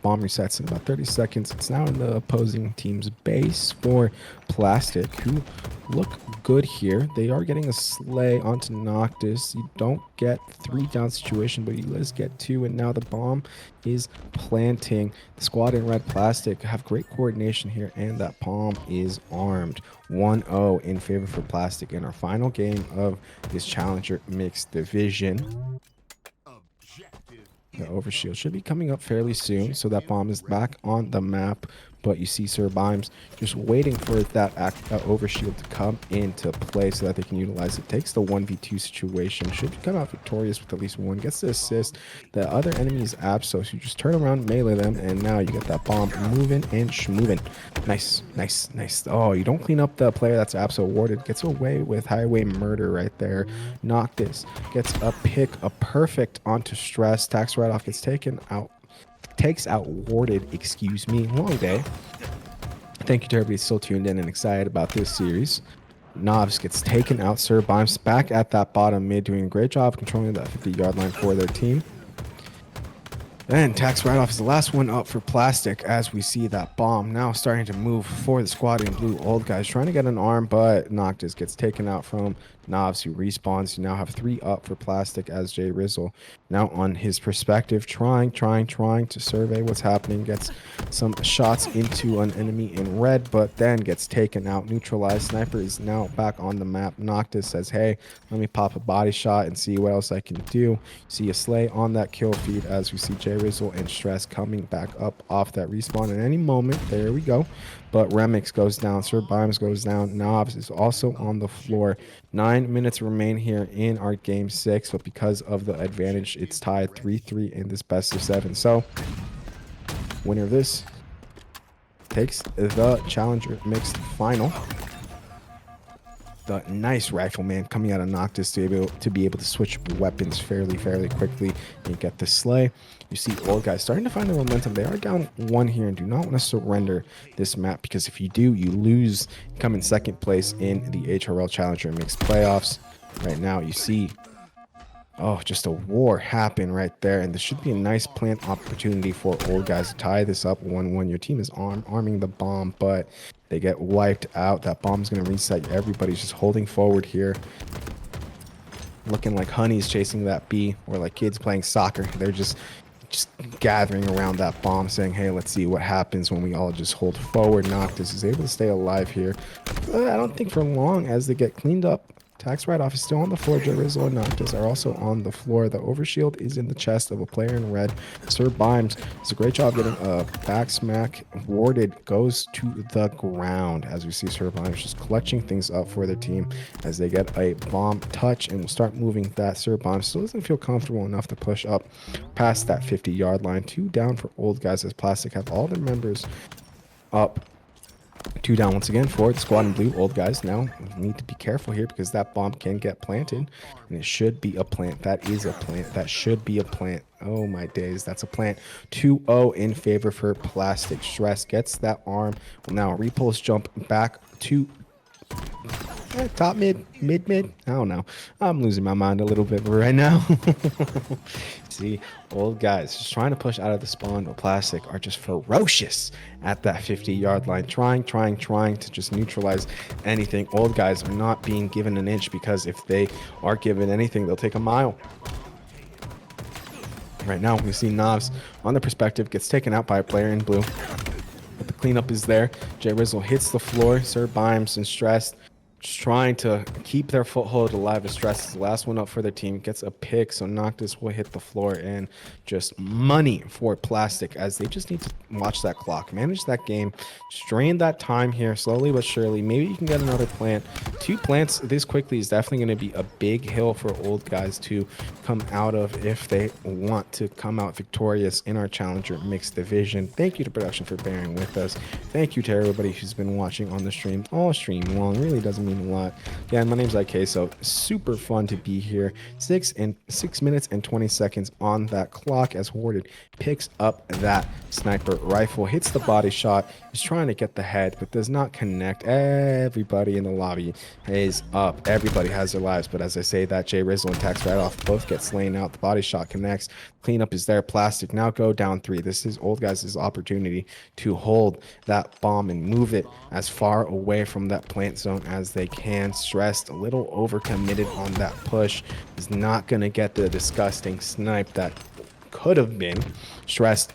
Bomb resets in about 30 seconds. It's now in the opposing team's base for Plastic, who look good here. They are getting a slay onto Noctis. You don't get 3 down situation, but you let's get 2, and now the bomb is planting. The squad in red Plastic have great coordination here, and that bomb is armed. 1-0 in favor for Plastic in our final game of this Challenger Mixed Division. The overshield should be coming up fairly soon, so that bomb is back on the map. But you see Sir Bimes just waiting for that overshield to come into play so that they can utilize it. Takes the 1v2 situation, should come out victorious with at least 1. Gets the assist. The other enemy is Abso, so you just turn around, melee them, and now you get that bomb moving and schmoving. Nice, nice, nice. Oh, you don't clean up the player that's Abso awarded. Gets away with highway murder right there. Noctis gets a pick, a perfect onto Stress. Tax write-off gets taken out. Takes out Warded, excuse me. Long day. Thank you to everybody still tuned in and excited about this series. Novs gets taken out. Sir Bimes back at that bottom mid, doing a great job controlling that 50-yard line for their team. And tax write-off is the last one up for Plastic as we see that bomb now starting to move for the squad in blue. Old guys trying to get an arm, but Noctis gets taken out from Novs, who respawns. You now have 3 up for Plastic as Jay Rizzle now on his perspective, trying to survey what's happening. Gets some shots into an enemy in red, but then gets taken out, neutralized. Sniper is now back on the map. Noctis says, hey, let me pop a body shot and see what else I can do. See a slay on that kill feed as we see Jay Rizzle and Stress coming back up off that respawn at any moment. There we go. But Remix goes down. Sir Bimes goes down. Novs is also on the floor. 9 minutes remain here in our game 6, but because of the advantage, it's tied 3-3 in this best of 7. So, winner of this takes the Challenger Mixed Final. The nice Rifleman coming out of Noctis to be able to switch weapons fairly quickly and get the slay. You see old guys starting to find the momentum. They are down 1 here and do not want to surrender this map, because if you do, you lose, come in second place in the HRL Challenger Mixed Playoffs. Right now you see, oh, just a war happen right there, and this should be a nice plant opportunity for old guys to tie this up 1-1. Your team is arming the bomb, but they get wiped out. That bomb's going to reset. Everybody's just holding forward here, looking like honeys chasing that bee, or like kids playing soccer. They're just gathering around that bomb, saying, hey, let's see what happens when we all just hold forward. Noctis is able to stay alive here. I don't think for long, as they get cleaned up. Tax write-off is still on the floor. Jay Rizzle and Noctis are also on the floor. The overshield is in the chest of a player in red. Sir Bimes does a great job getting a back smack. Warded goes to the ground as we see Sir Bimes just clutching things up for their team as they get a bomb touch and will start moving that. Sir Bimes still doesn't feel comfortable enough to push up past that 50-yard line. 2 down for old guys as Plastic have all their members up. 2 down once again for the squad in blue. Old guys now need to be careful here because that bomb can get planted, and it should be a plant. That is a plant. That should be a plant. Oh my days, that's a plant. 2-0 in favor for Plastic. Stress gets that arm. Will now repulse jump back to top mid. I don't know. I'm losing my mind a little bit right now. See, old guys just trying to push out of the spawn, but Plastic are just ferocious at that 50-yard line, trying to just neutralize anything. Old guys are not being given an inch, because if they are given anything, they'll take a mile. Right now, we see Novs on the perspective gets taken out by a player in blue. But the cleanup is there. Jay Rizzle hits the floor. Sir Bimes and Stress just trying to keep their foothold alive as Stress is the last one up for their team. Gets a pick, so Noctis will hit the floor, and just money for Plastic as they just need to watch that clock, manage that game, strain that time here slowly but surely. Maybe you can get another plant. 2 plants this quickly is definitely going to be a big hill for old guys to come out of if they want to come out victorious in our Challenger Mixed Division. Thank you to production for bearing with us. Thank you to everybody who's been watching on the stream all stream long. Really doesn't mean a lot. Yeah, my name's IK, so super fun to be here. 6 minutes and 20 seconds on that clock as Warded picks up that sniper rifle, hits the body shot, is trying to get the head, but does not connect. Everybody in the lobby is up. Everybody has their lives, but as I say that, Jay Rizzle and Tax right off both get slain out. The body shot connects. Cleanup is there. Plastic now go down 3. This is old guys' opportunity to hold that bomb and move it as far away from that plant zone as they can. Stressed, a little overcommitted on that push, is not going to get the disgusting snipe that could have been. Stressed,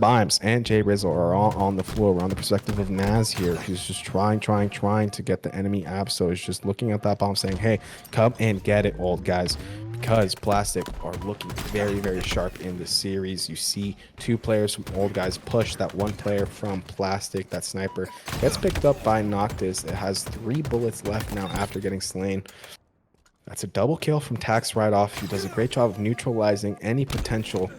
Bimes and Jay Rizzle are all on the floor. We're on the perspective of Naz here, who's just trying to get the enemy Absol. Is just looking at that bomb saying, hey, come and get it, old guys. Because Plastic are looking very, very sharp in the series. You see 2 players from old guys push that 1 player from Plastic. That sniper gets picked up by Noctis. It has 3 bullets left now after getting slain. That's a double kill from Tax right off. He does a great job of neutralizing any potential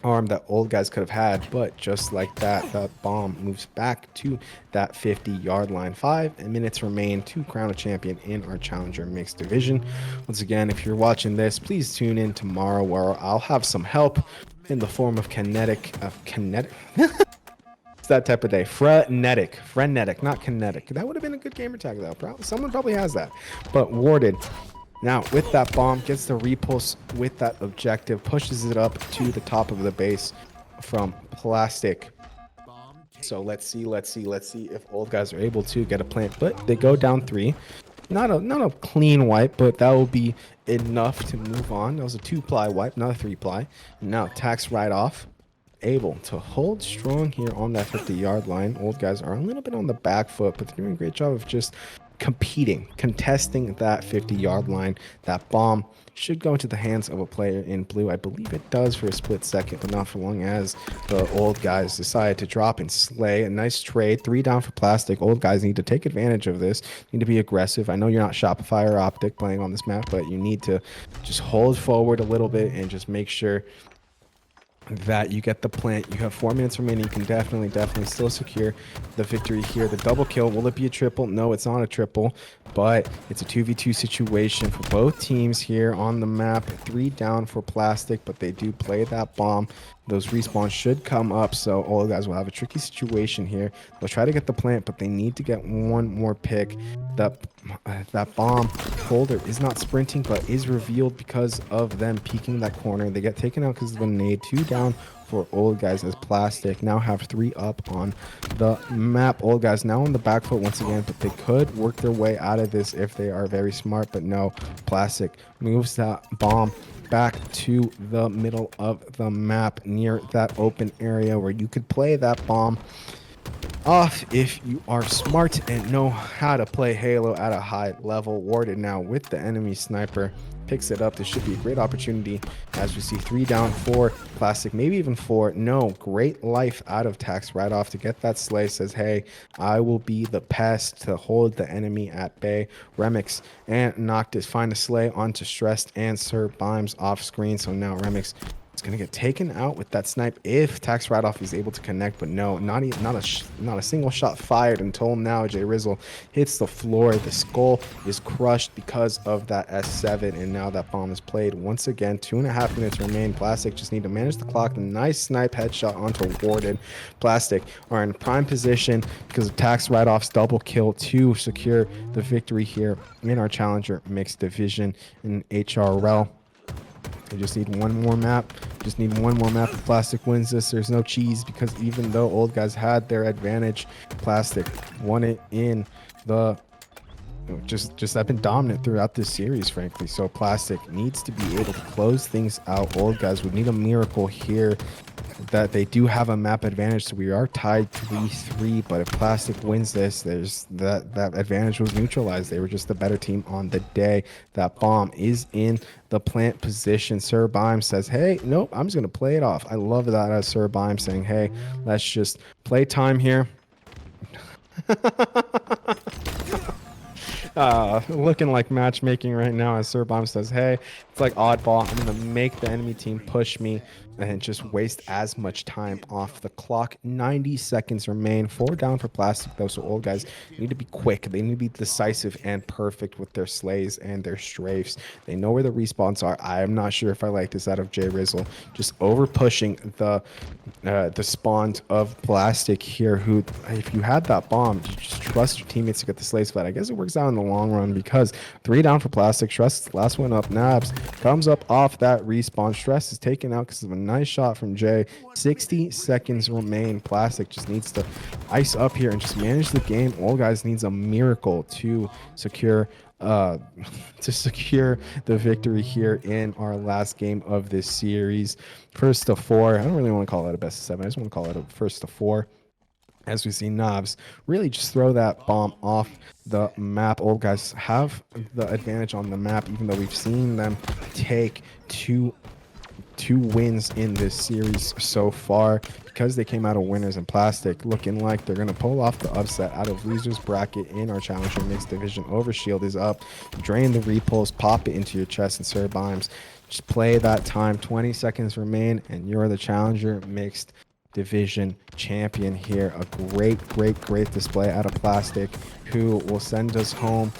arm that old guys could have had, but just like that, that bomb moves back to that 50-yard line. 5 minutes remain to crown a champion in our Challenger Mixed Division. Once again, if you're watching this, please tune in tomorrow where I'll have some help in the form of kinetic. It's that type of day. Frenetic, not kinetic. That would have been a good gamer tag though. Someone probably has that, but Warded. Now, with that bomb, gets the repulse with that objective, pushes it up to the top of the base from Plastic. So let's see if old guys are able to get a plant, but they go down 3. Not a clean wipe, but that will be enough to move on. That was a 2-ply wipe, not a 3-ply. Now, Tax right off, able to hold strong here on that 50-yard line. Old guys are a little bit on the back foot, but they're doing a great job of just contesting that 50-yard line. That bomb should go into the hands of a player in blue. I believe it does for a split second, but not for long as the old guys decide to drop and slay. A nice trade. 3 down for Plastic. Old guys need to take advantage of this. Need to be aggressive. I know you're not Shopify or Optic playing on this map, but you need to just hold forward a little bit and just make sure that you get the plant. You have 4 minutes remaining. You can definitely still secure the victory here. The double kill, will it be a triple? No, it's not a triple, but it's a 2v2 situation for both teams here on the map. 3 down for Plastic, but they do play that bomb. Those respawns should come up, so old guys will have a tricky situation here. They'll try to get the plant, but they need to get 1 more pick. That bomb holder is not sprinting, but is revealed because of them peeking that corner. They get taken out because of a nade. 2 down for old guys as Plastic now have 3 up on the map. Old guys now on the back foot once again, but they could work their way out of this if they are very smart, but no. Plastic moves that bomb back to the middle of the map near that open area where you could play that bomb off if you are smart and know how to play Halo at a high level. Warded now with the enemy sniper picks it up. This should be a great opportunity as we see 3 down for Plastic, maybe even 4. No, great life out of Tax right off to get that slay. Says, hey, I will be the pest to hold the enemy at bay. Remix and Noctis find a slay onto Stressed and Sir Bimes off screen. So now Remix is going to get taken out with that snipe if Tax right off is able to connect, but no, not a single shot fired until now. Jay Rizzle hits the floor. The skull is crushed because of that S7, and now that bomb is played once again. 2.5 minutes remain. Plastic just need to manage the clock. Nice snipe headshot onto Warded. Plastic are in prime position because of Tax right off's double kill to secure the victory here in our Challenger Mixed Division in HRL. We just need 1 more map. Just need 1 more map. If Plastic wins this, there's no cheese, because even though old guys had their advantage, Plastic won it in the just have been dominant throughout this series, frankly. So Plastic needs to be able to close things out. Old guys would need a miracle here. that they do have a map advantage, so we are tied 3-3. But if Plastic wins this, there's that advantage was neutralized. They were just the better team on the day. That bomb is in the plant position. Sir Bime says, hey, nope, I'm just gonna play it off. I love that as Sir Bime saying, hey, let's just play time here. Looking like matchmaking right now as Sir Bomb says, hey, it's like oddball. I'm going to make the enemy team push me and just waste as much time off the clock. 90 seconds remain. 4 down for Plastic, though, so old guys need to be quick. They need to be decisive and perfect with their slays and their strafes. They know where the respawns are. I am not sure if I like this out of J Rizzle. Just over pushing the spawns of Plastic here, who, if you had that bomb, you just trust your teammates to get the slays flat. I guess it works out in the long run because 3 down for Plastic. Stress, last one up. Nabs comes up off that respawn. Stress is taken out because of a nice shot from Jay. 60 seconds remain. Plastic just needs to ice up here and just manage the game. All guys needs a miracle to secure the victory here in our last game of this series. First to 4. I don't really want to call it a best of 7. I just want to call it a first to 4. As we see Knobs really just throw that bomb off the map. Old guys have the advantage on the map, even though we've seen them take two wins in this series so far, because they came out of winners in Plastic. Looking like they're going to pull off the upset out of losers bracket in our Challenger Mixed Division. Overshield is up. Drain the repulse, pop it into your chest, and Sir Bimes, just play that time. 20 seconds remain, and you're the Challenger Mixed Division champion here. A great display out of Plastic, who will send us home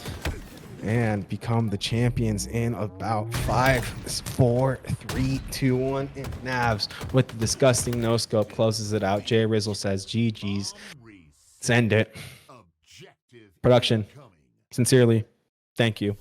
and become the champions in about 5, 4, 3, 2, 1. And Navs with the disgusting no scope closes it out. Jay Rizzle says GG's. Send it. Production. Sincerely, thank you.